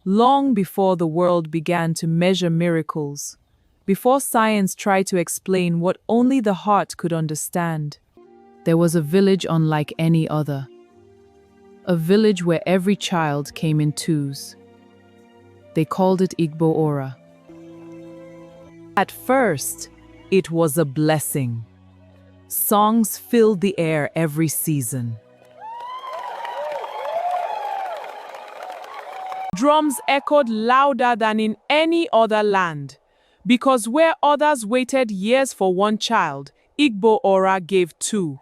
long before the world began to measure miracles, before science tried to explain what only the heart could understand. There was a village unlike any other. A village where every child came in twos. They called it Igbo-Ora. At first, it was a blessing. Songs filled the air every season. Drums echoed louder than in any other land, because where others waited years for one child, Igbo-Ora gave two.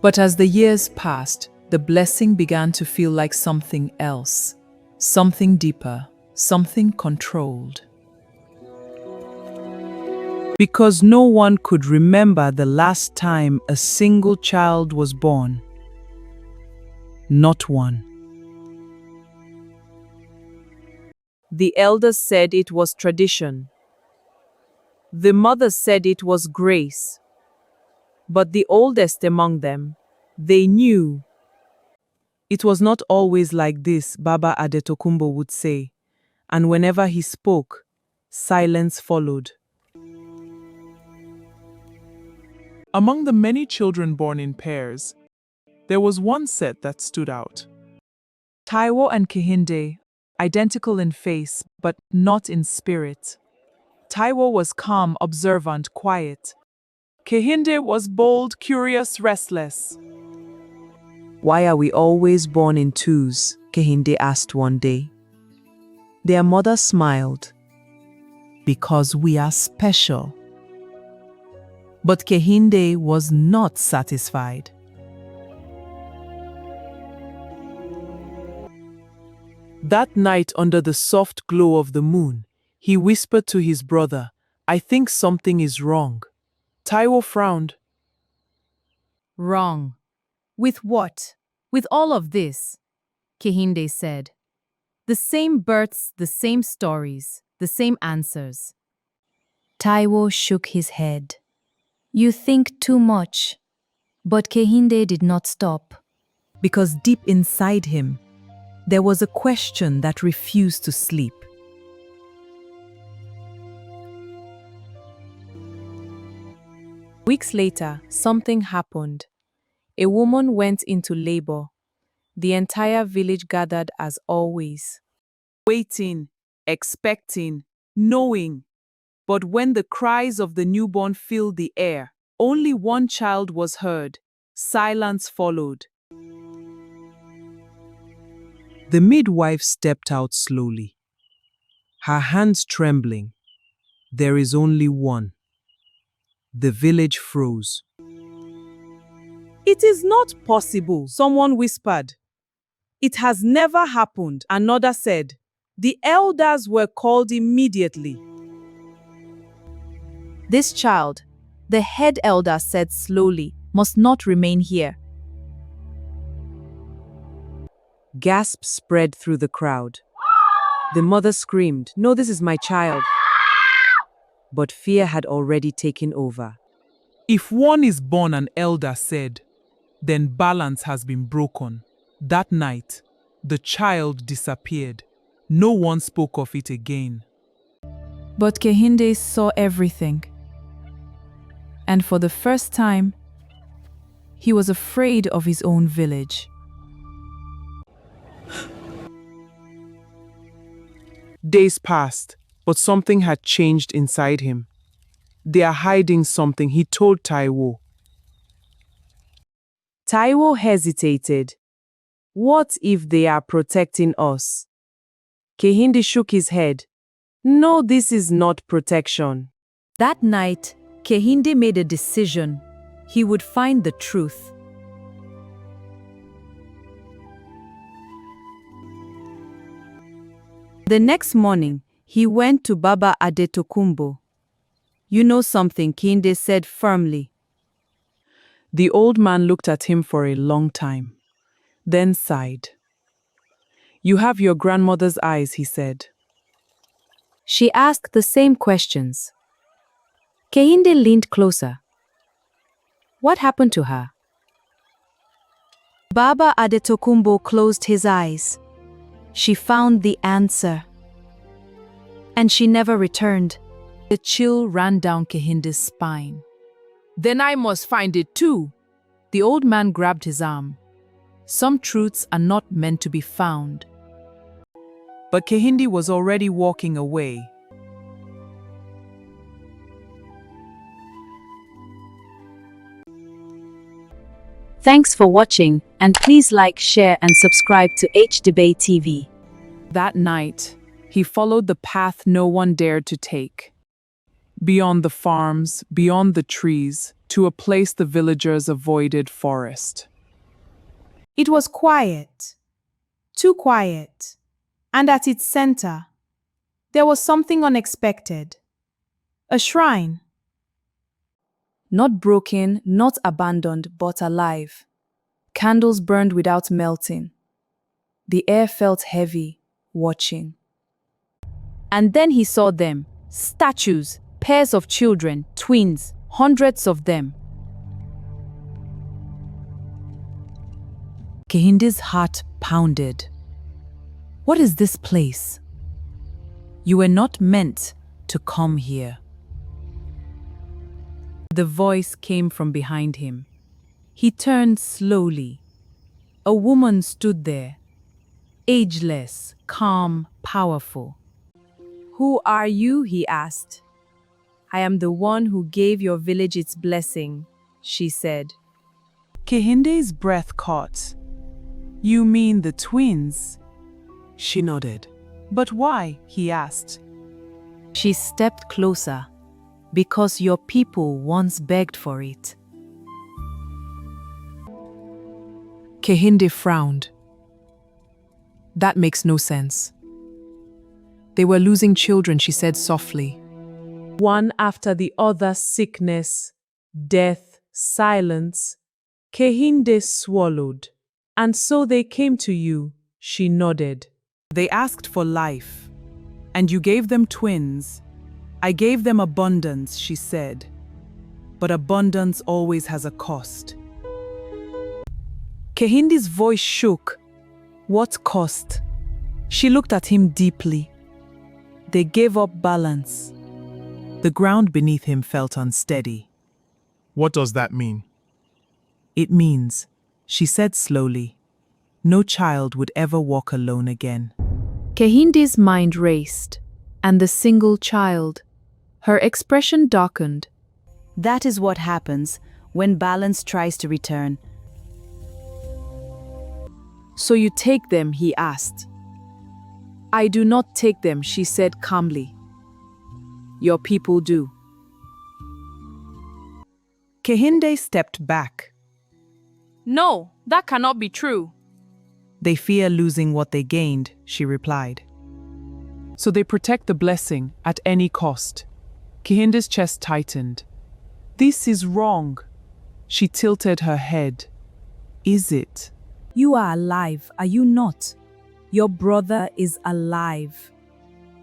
But as the years passed, the blessing began to feel like something else, something deeper, something controlled. Because no one could remember the last time a single child was born. Not one. The elders said it was tradition. The mothers said it was grace. But the oldest among them, they knew. It was not always like this, Baba Adetokunbo would say, and whenever he spoke, silence followed. Among the many children born in pairs, there was one set that stood out. Taiwo and Kehinde, identical in face, but not in spirit. Taiwo was calm, observant, quiet. Kehinde was bold, curious, restless. Why are we always born in twos? Kehinde asked one day. Their mother smiled. Because we are special. But Kehinde was not satisfied. That night, under the soft glow of the moon, he whispered to his brother, "I think something is wrong." Taiwo frowned. Wrong. With what? With all of this? Kehinde said. The same births, the same stories, the same answers. Taiwo shook his head. You think too much. But Kehinde did not stop. Because deep inside him, there was a question that refused to sleep. Weeks later, something happened. A woman went into labor. The entire village gathered as always. Waiting, expecting, knowing. But when the cries of the newborn filled the air, only one child was heard. Silence followed. The midwife stepped out slowly, her hands trembling. There is only one. The village froze. It is not possible, someone whispered. It has never happened, another said. The elders were called immediately. This child, the head elder said slowly, must not remain here. Gasps spread through the crowd. The mother screamed, "No, this is my child." But fear had already taken over. If one is born, an elder said, then balance has been broken. That night, the child disappeared. No one spoke of it again. But Kehinde saw everything. And for the first time, he was afraid of his own village. Days passed, but something had changed inside him. They are hiding something, he told Taiwo. Taiwo hesitated. What if they are protecting us? Kehinde shook his head. No, this is not protection. That night, Kehinde made a decision. He would find the truth. The next morning, he went to Baba Adetokunbo. You know something, Kehinde said firmly. The old man looked at him for a long time, then sighed. You have your grandmother's eyes, he said. She asked the same questions. Kehinde leaned closer. What happened to her? Baba Adetokunbo closed his eyes. She found the answer. And she never returned. A chill ran down Kehinde's spine. Then I must find it too. The old man grabbed his arm. Some truths are not meant to be found. But Kehinde was already walking away. Thanks for watching, and please like, share, and subscribe to H-Debate TV. That night, he followed the path no one dared to take. Beyond the farms, beyond the trees, to a place the villagers avoided forest. It was quiet, too quiet, and at its center, there was something unexpected. A shrine. Not broken, not abandoned, but alive. Candles burned without melting. The air felt heavy, watching. And then he saw them, statues, pairs of children, twins, hundreds of them. Kehinde's heart pounded. What is this place? You were not meant to come here. The voice came from behind him. He turned slowly. A woman stood there, ageless, calm, powerful. Who are you? He asked. I am the one who gave your village its blessing, she said. Kehinde's breath caught. You mean the twins? She nodded. But why? He asked. She stepped closer. Because your people once begged for it. Kehinde frowned. That makes no sense. They were losing children, she said softly. One after the other, sickness, death, silence. Kehinde swallowed. And so they came to you, she nodded. They asked for life, and you gave them twins. I gave them abundance, she said. But abundance always has a cost. Kehinde's voice shook. What cost? She looked at him deeply. They gave up balance. The ground beneath him felt unsteady. What does that mean? It means, she said slowly, no child would ever walk alone again. Kehinde's mind raced, and the single child. Her expression darkened. That is what happens when balance tries to return. So you take them, he asked. I do not take them, she said calmly. Your people do. Kehinde stepped back. No, that cannot be true. They fear losing what they gained, she replied. So they protect the blessing at any cost. Kehinde's chest tightened. This is wrong. She tilted her head. Is it? You are alive, are you not? Your brother is alive.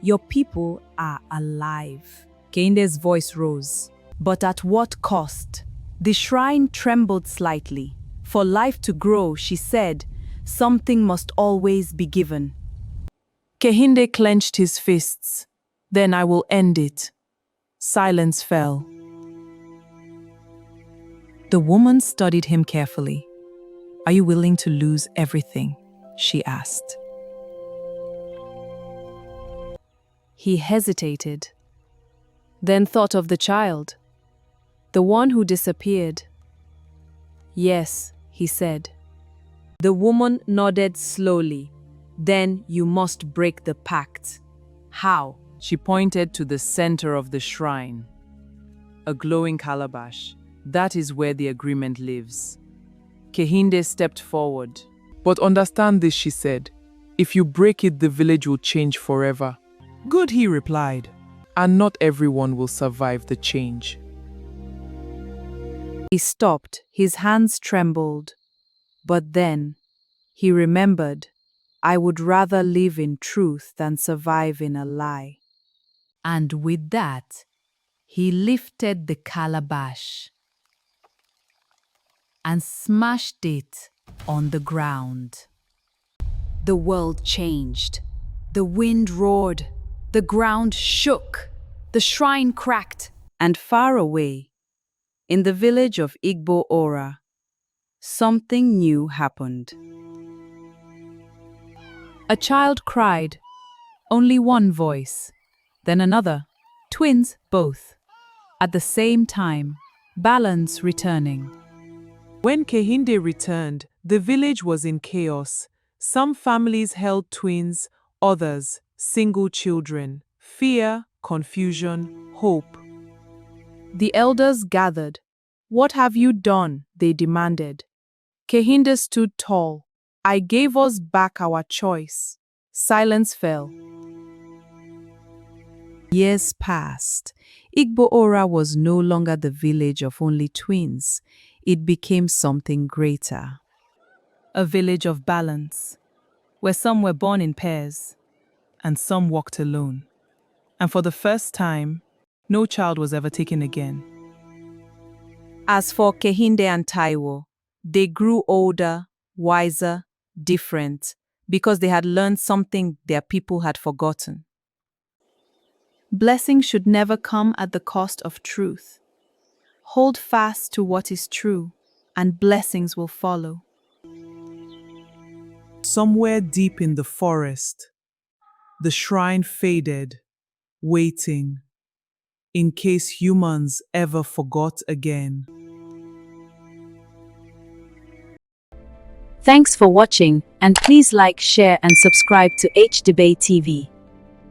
Your people are alive. Kehinde's voice rose. But at what cost? The shrine trembled slightly. For life to grow, she said, something must always be given. Kehinde clenched his fists. Then I will end it. Silence fell. The woman studied him carefully. Are you willing to lose everything? She asked. He hesitated, then thought of the child, the one who disappeared. Yes, he said. The woman nodded slowly. Then you must break the pact. How? She pointed to the center of the shrine. A glowing calabash. That is where the agreement lives. Kehinde stepped forward. But understand this, she said. If you break it, the village will change forever. Good, he replied. And not everyone will survive the change. He stopped, his hands trembled. But then, he remembered, I would rather live in truth than survive in a lie. And with that, he lifted the calabash and smashed it on the ground. The world changed. The wind roared. The ground shook. The shrine cracked. And far away, in the village of Igbo-Ora, something new happened. A child cried. Only one voice. Then another. Twins, both. At the same time, balance returning. When Kehinde returned, the village was in chaos. Some families held twins, others single children. Fear, confusion, hope. The elders gathered. "What have you done?" they demanded. Kehinde stood tall. "I gave us back our choice." Silence fell. Years passed. Igbo-Ora was no longer the village of only twins. It became something greater. A village of balance, where some were born in pairs and some walked alone. And for the first time, no child was ever taken again. As for Kehinde and Taiwo, they grew older, wiser, different, because they had learned something their people had forgotten. Blessing should never come at the cost of truth. Hold fast to what is true, and blessings will follow. Somewhere deep in the forest, the shrine faded, waiting, in case humans ever forgot again. Thanks for watching, and please like, share, and subscribe to HDebate TV.